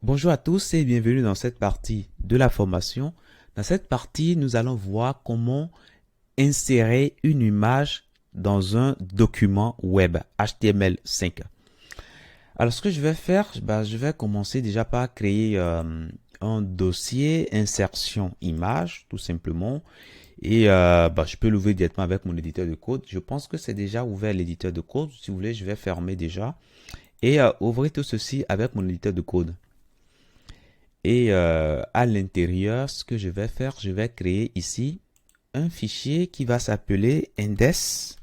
Bonjour à tous et bienvenue dans cette partie de la formation. Dans cette partie, nous allons voir comment insérer une image dans un document web HTML5. Alors, ce que je vais faire, je vais commencer déjà par créer un dossier insertion image, tout simplement. Et je peux l'ouvrir directement avec mon éditeur de code. Je pense que c'est déjà ouvert l'éditeur de code. Si vous voulez, je vais fermer déjà et ouvrir tout ceci avec mon éditeur de code. Et à l'intérieur, ce que je vais faire, je vais créer ici un fichier qui va s'appeler index.html.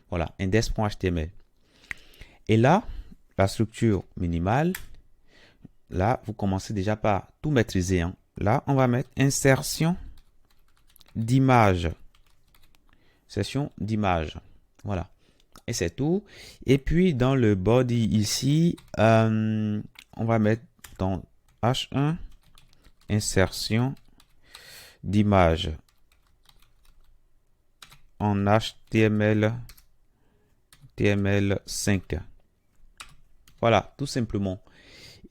Voilà, index.html. Et là, la structure minimale, là, vous commencez déjà par tout maîtriser, hein. Là, on va mettre insertion d'image. Session d'image. Voilà. Et c'est tout. Et puis, dans le body ici, on va mettre dans H1, insertion d'image en HTML5. Voilà, tout simplement.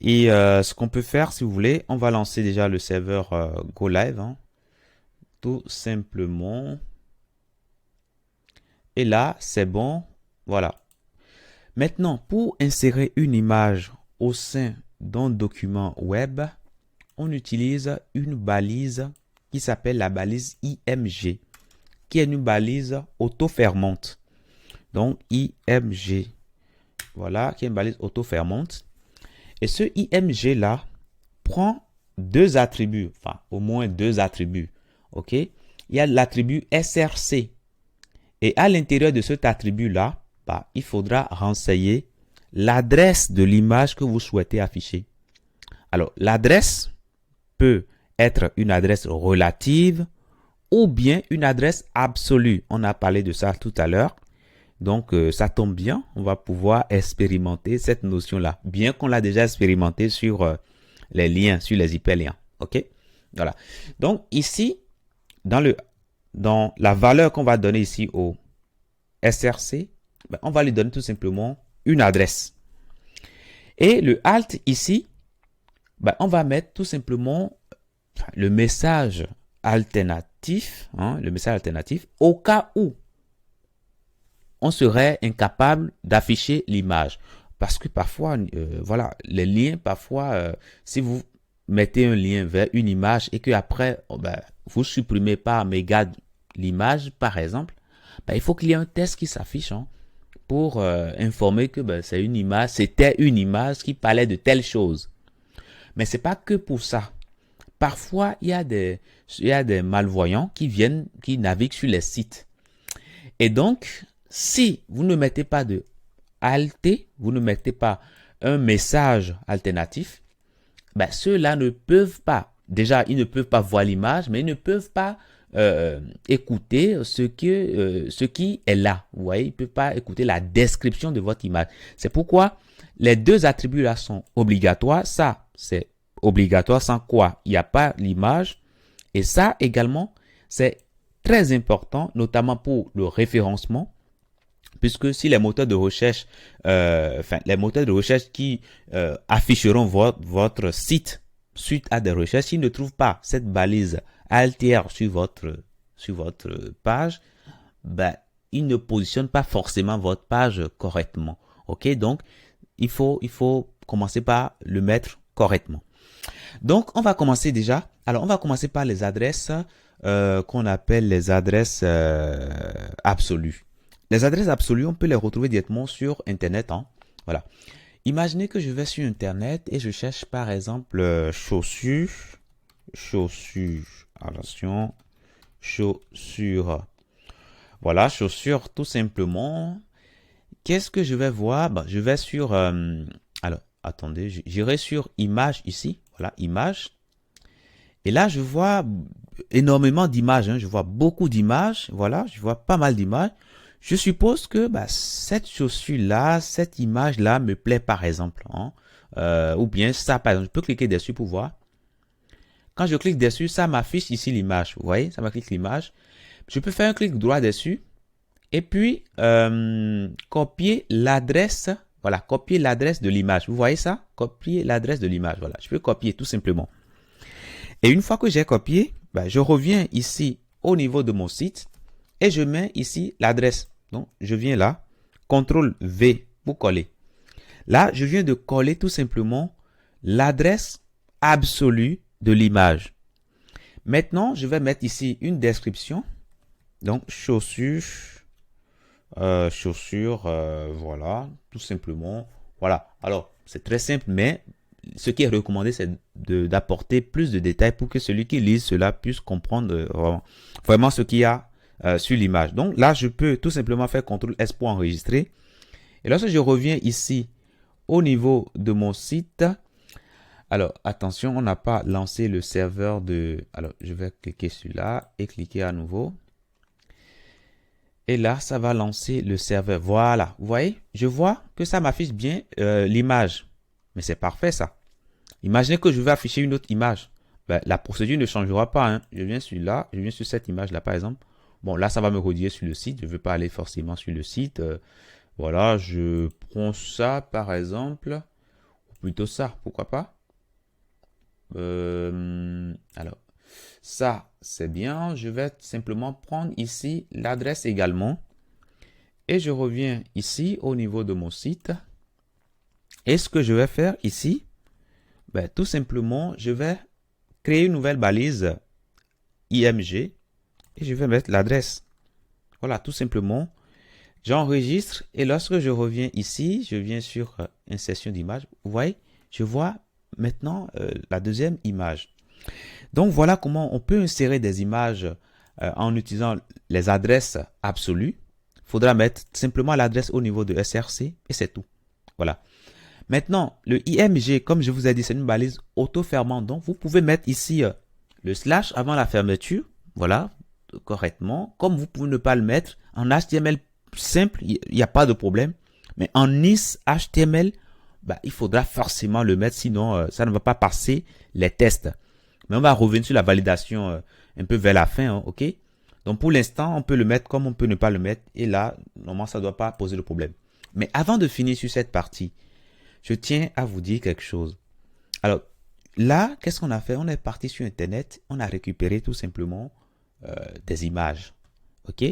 Et ce qu'on peut faire, si vous voulez, on va lancer déjà le serveur Go Live, hein, tout simplement. Et là, c'est bon. Voilà. Maintenant, pour insérer une image au sein d'un document web, on utilise une balise qui s'appelle la balise IMG, qui est une balise auto-fermante. Donc, IMG, voilà, qui est une balise auto-fermante. Et ce IMG-là prend deux attributs, enfin, au moins deux attributs. OK? Il y a l'attribut SRC. Et à l'intérieur de cet attribut-là, il faudra renseigner l'adresse de l'image que vous souhaitez afficher. Alors, l'adresse peut être une adresse relative ou bien une adresse absolue. On a parlé de ça tout à l'heure. Donc, ça tombe bien. On va pouvoir expérimenter cette notion-là. Bien qu'on l'a déjà expérimenté sur les liens, sur les hyperliens. OK? Voilà. Donc, ici, dans la valeur qu'on va donner ici au SRC, on va lui donner tout simplement une adresse. Et le alt ici, on va mettre tout simplement le message alternatif, hein, le message alternatif, au cas où on serait incapable d'afficher l'image. Parce que parfois, voilà, les liens, parfois, si vous mettez un lien vers une image et que après, vous supprimez par méga l'image, par exemple, il faut qu'il y ait un test qui s'affiche, hein, pour informer que c'est une image, c'était une image qui parlait de telle chose. Mais c'est pas que pour ça. Parfois, il y a des malvoyants qui naviguent sur les sites. Et donc, si vous ne mettez pas de alt, vous ne mettez pas un message alternatif, ceux-là ne peuvent pas, déjà, ils ne peuvent pas voir l'image, mais ils ne peuvent pas écouter ce qui est là. Vous voyez, ils ne peuvent pas écouter la description de votre image. C'est pourquoi les deux attributs là sont obligatoires. Ça, c'est obligatoire, sans quoi il n'y a pas l'image. Et ça également, c'est très important, notamment pour le référencement, puisque si les moteurs de recherche, les moteurs de recherche qui afficheront votre site suite à des recherches, s'ils ne trouvent pas cette balise altère sur votre page, ils ne positionnent pas forcément votre page correctement. Ok, donc il faut commencer par le mettre correctement. Donc on va commencer déjà. Alors on va commencer par les adresses qu'on appelle les adresses absolues. Les adresses absolues, on peut les retrouver directement sur Internet, hein. Voilà. Imaginez que je vais sur Internet et je cherche par exemple chaussures. Attention, chaussures. Voilà, chaussures tout simplement. Qu'est-ce que je vais voir? Je vais sur... alors, attendez, j'irai sur image ici. Voilà, image. Et là, je vois énormément d'images, hein. Je vois beaucoup d'images. Voilà, je vois pas mal d'images. Je suppose que cette chaussure-là, cette image-là me plaît par exemple, hein. Ou bien ça, par exemple, je peux cliquer dessus pour voir. Quand je clique dessus, ça m'affiche ici l'image. Vous voyez, ça m'affiche l'image. Je peux faire un clic droit dessus et puis copier l'adresse Voilà, copier l'adresse de l'image. Vous voyez ça? Copier l'adresse de l'image. Voilà, je peux copier tout simplement. Et une fois que j'ai copié, je reviens ici au niveau de mon site et je mets ici l'adresse. Donc, je viens là, CTRL V pour coller. Là, je viens de coller tout simplement l'adresse absolue de l'image. Maintenant, je vais mettre ici une description. Donc, chaussures, voilà, tout simplement. Voilà. Alors, c'est très simple, mais ce qui est recommandé, c'est d'apporter plus de détails pour que celui qui lise cela puisse comprendre vraiment ce qu'il y a sur l'image. Donc là, je peux tout simplement faire CTRL S pour enregistrer. Et lorsque je reviens ici au niveau de mon site, alors attention, on n'a pas lancé le serveur de... Alors, je vais cliquer sur là et cliquer à nouveau. Et là, ça va lancer le serveur. Voilà, vous voyez, je vois que ça m'affiche bien l'image. Mais c'est parfait ça. Imaginez que je vais afficher une autre image. La procédure ne changera pas. Hein. Je viens sur là, je viens sur cette image-là par exemple. Bon, là, ça va me rediriger sur le site. Je ne veux pas aller forcément sur le site. Voilà, je prends ça par exemple. Ou plutôt ça, pourquoi pas. Alors, ça, c'est bien. Je vais simplement prendre ici l'adresse également. Et je reviens ici au niveau de mon site. Et ce que je vais faire ici, tout simplement, je vais créer une nouvelle balise IMG et je vais mettre l'adresse. Voilà, tout simplement. J'enregistre et lorsque je reviens ici, je viens sur insertion d'image. Vous voyez, je vois maintenant la deuxième image. Donc, voilà comment on peut insérer des images en utilisant les adresses absolues. Il faudra mettre simplement l'adresse au niveau de SRC et c'est tout. Voilà. Maintenant, le IMG, comme je vous ai dit, c'est une balise auto-fermante. Donc, vous pouvez mettre ici le slash avant la fermeture. Voilà, correctement. Comme vous pouvez ne pas le mettre en HTML simple, il n'y a pas de problème. Mais en NIS HTML, il faudra forcément le mettre. Sinon, ça ne va pas passer les tests. Mais on va revenir sur la validation un peu vers la fin. Hein, OK? Donc, pour l'instant, on peut le mettre comme on peut ne pas le mettre. Et là, normalement, ça ne doit pas poser de problème. Mais avant de finir sur cette partie, je tiens à vous dire quelque chose. Alors, là, qu'est-ce qu'on a fait? On est parti sur Internet, on a récupéré tout simplement des images. OK?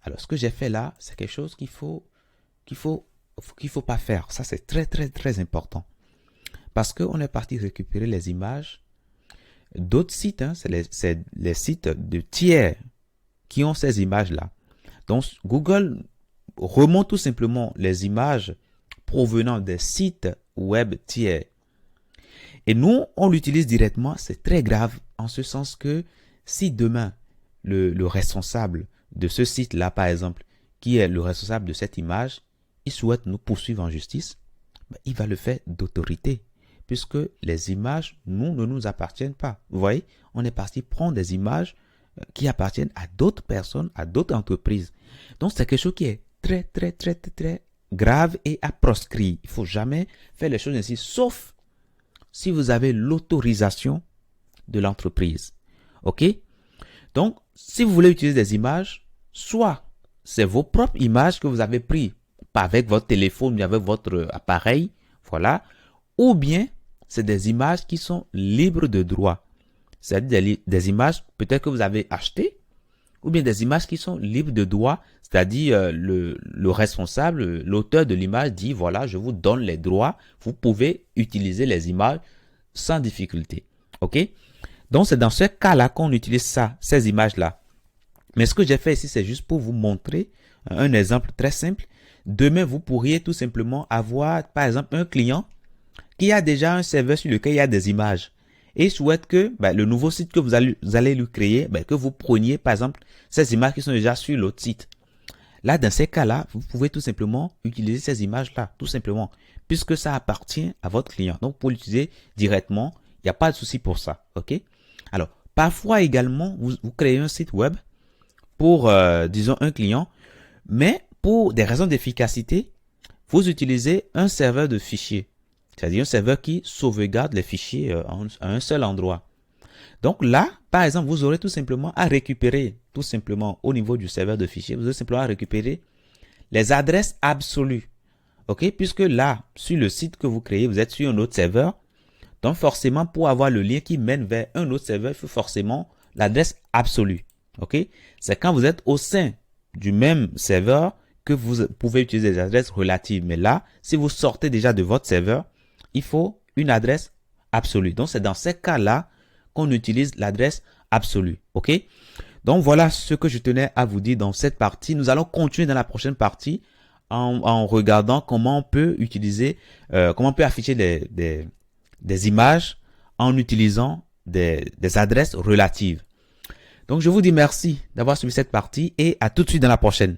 Alors, ce que j'ai fait là, c'est quelque chose qu'il faut pas faire. Ça, c'est très, très, très important. Parce qu'on est parti récupérer les images d'autres sites. Hein, c'est les sites de tiers qui ont ces images-là. Donc, Google remonte tout simplement les images provenant des sites web tiers. Et nous, on l'utilise directement. C'est très grave en ce sens que si demain, le responsable de ce site-là, par exemple, qui est le responsable de cette image, il souhaite nous poursuivre en justice, il va le faire d'autorité. Puisque les images, nous, ne nous appartiennent pas. Vous voyez, on est parti prendre des images qui appartiennent à d'autres personnes, à d'autres entreprises. Donc, c'est quelque chose qui est très, très, très, très, très grave et à proscrire. Il ne faut jamais faire les choses ainsi, sauf si vous avez l'autorisation de l'entreprise. OK? Donc, si vous voulez utiliser des images, soit c'est vos propres images que vous avez prises, pas avec votre téléphone, mais avec votre appareil, voilà, ou bien c'est des images qui sont libres de droit. C'est-à-dire des images peut-être que vous avez achetées, ou bien des images qui sont libres de droit, c'est-à-dire le responsable, l'auteur de l'image dit, voilà, je vous donne les droits, vous pouvez utiliser les images sans difficulté. OK? Donc, c'est dans ce cas-là qu'on utilise ça, ces images-là. Mais ce que j'ai fait ici, c'est juste pour vous montrer un exemple très simple. Demain, vous pourriez tout simplement avoir, par exemple, un client qui a déjà un serveur sur lequel il y a des images. Et souhaite que le nouveau site que vous allez lui créer, que vous preniez, par exemple, ces images qui sont déjà sur l'autre site. Là, dans ces cas-là, vous pouvez tout simplement utiliser ces images-là, tout simplement, puisque ça appartient à votre client. Donc, pour l'utiliser directement, il n'y a pas de souci pour ça. OK? Alors, parfois également, vous créez un site web pour, disons, un client, mais pour des raisons d'efficacité, vous utilisez un serveur de fichiers. C'est-à-dire un serveur qui sauvegarde les fichiers à un seul endroit. Donc là, par exemple, vous aurez tout simplement à récupérer, tout simplement au niveau du serveur de fichiers, vous aurez simplement à récupérer les adresses absolues OK? Puisque là, sur le site que vous créez, vous êtes sur un autre serveur. Donc, forcément, pour avoir le lien qui mène vers un autre serveur, il faut forcément l'adresse absolue. OK? C'est quand vous êtes au sein du même serveur que vous pouvez utiliser des adresses relatives. Mais là, si vous sortez déjà de votre serveur, il faut une adresse absolue. Donc, c'est dans ces cas-là qu'on utilise l'adresse absolue. OK? Donc, voilà ce que je tenais à vous dire dans cette partie. Nous allons continuer dans la prochaine partie en regardant comment on peut utiliser, comment on peut afficher des images en utilisant des adresses relatives. Donc, je vous dis merci d'avoir suivi cette partie et à tout de suite dans la prochaine.